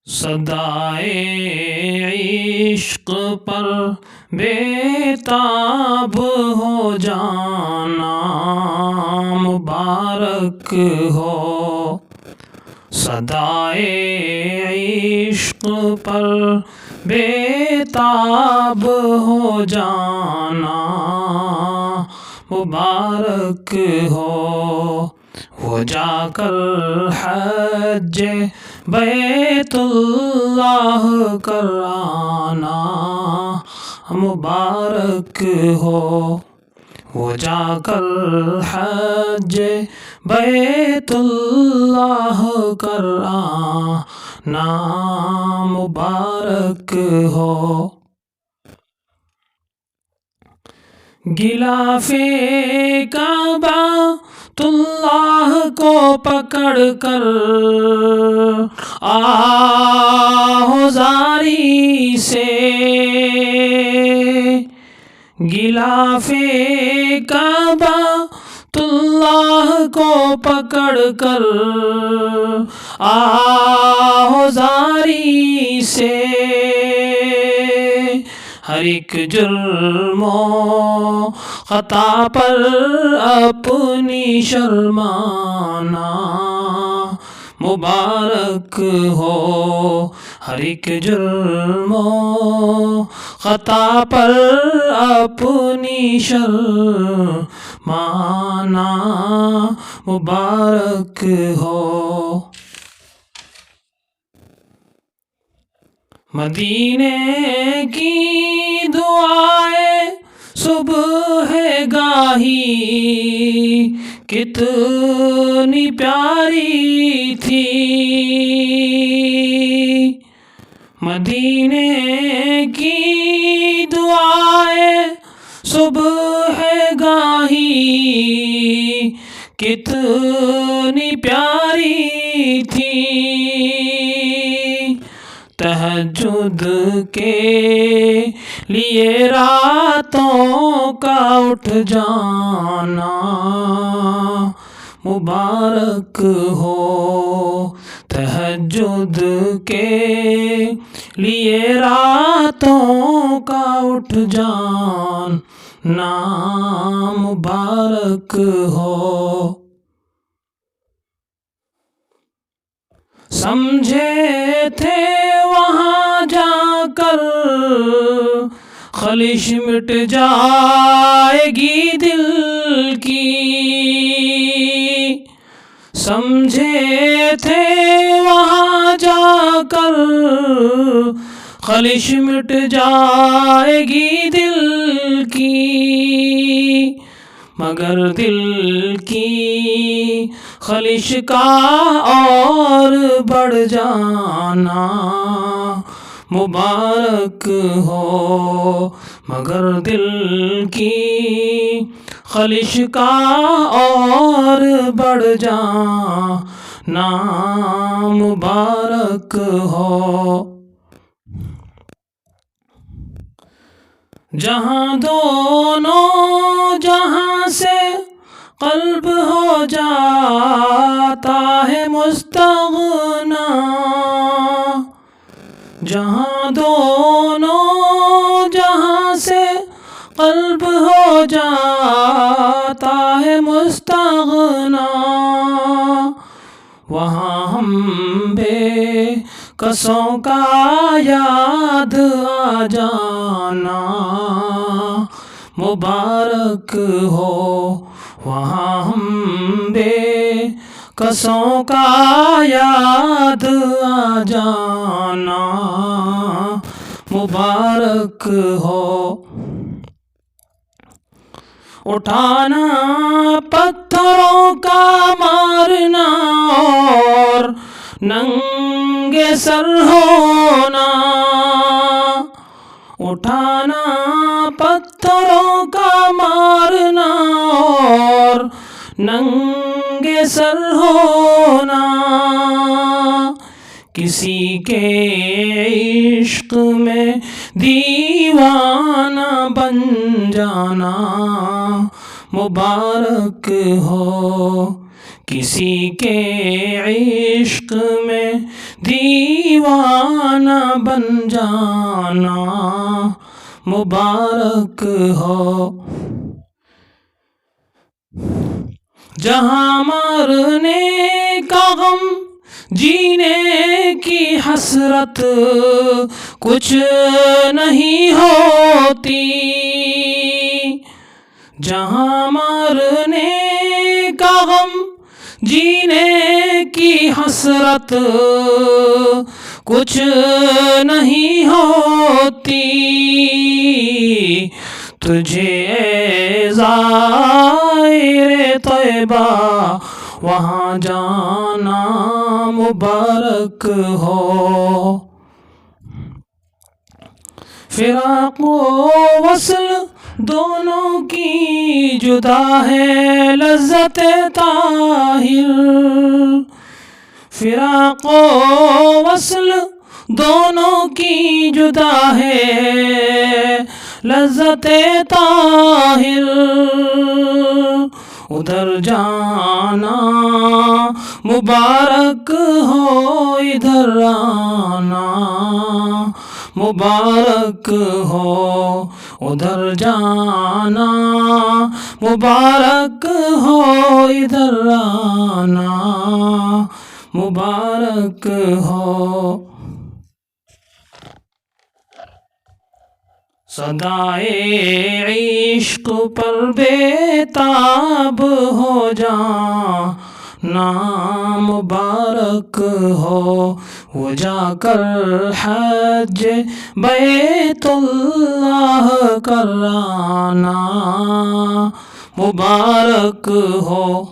صدائے عشق پر بےتاب ہو جانا مبارک ہو، صدائے عشق پر بےتاب ہو جانا مبارک ہو، وہ جا کر حج بیت اللہ کر آنا مبارک ہو، وہ جا کر حج بیت اللہ کر آنا مبارک ہو۔ غلاف کعبۃ اللہ کو پکڑ کر آہوزاری سے، غلاف کعبۃ اللہ کو پکڑ کر آہوزاری سے، ہر ایک جرم و خطا پر اپنی شرمانا مبارک ہو، ہر ایک جرم و خطا پر اپنی شرمانا مبارک ہو۔ مدینے کی دعائیں صبح گاہی کتنی پیاری تھی، مدینے کی دعائیں صبح گاہی کتنی پیاری تھی، تہجد کے لیے راتوں کا اٹھ جانا مبارک ہو، تہجد کے لیے راتوں کا اٹھ جانا مبارک ہو۔ سمجھے تھے وہاں جا کر خلش مٹ جائے گی دل کی، سمجھے تھے وہاں جا کر خلش مٹ جائے گی دل کی، مگر دل کی خلش کا اور بڑھ جانا مبارک ہو، مگر دل کی خلش کا اور بڑھ جانا مبارک ہو۔ جہاں دونوں جہاں سے قلب ہو جاتا ہے مستغنا، جہاں دونوں جہاں سے قلب ہو جاتا ہے مستغنا، وہاں ہم بے کسوں کا یاد آ جانا مبارک ہو، وہاں ہم بے کسوں کا یاد آ جانا مبارک ہو۔ اٹھانا پتھروں کا مارنا اور ننگے سر ہونا، اٹھانا پتھروں کا مارنا اور ننگے سر ہونا، کسی کے عشق میں دیوانہ بن جانا مبارک ہو، کسی کے عشق میں دیوانہ بن جانا مبارک ہو۔ جہاں مرنے کا غم جینے کی حسرت کچھ نہیں ہوتی، جہاں مرنے کا غم جینے کی حسرت کچھ نہیں ہوتی، تجھے اے زائر طیبہ وہاں جانا مبارک ہو۔ فراق و وصل دونوں کی جدا ہے لذت طاہر، فراق و وصل دونوں کی جدا ہے لذت طاہر، ادھر جانا مبارک ہو ادھر آنا مبارک ہو، ادھر جانا مبارک ہو ادھر آنا مبارک ہو۔ صدائے عشق پر بے تاب ہو جانا مبارک ہو، وہ جا کر حج بیت اللہ کرانا مبارک ہو۔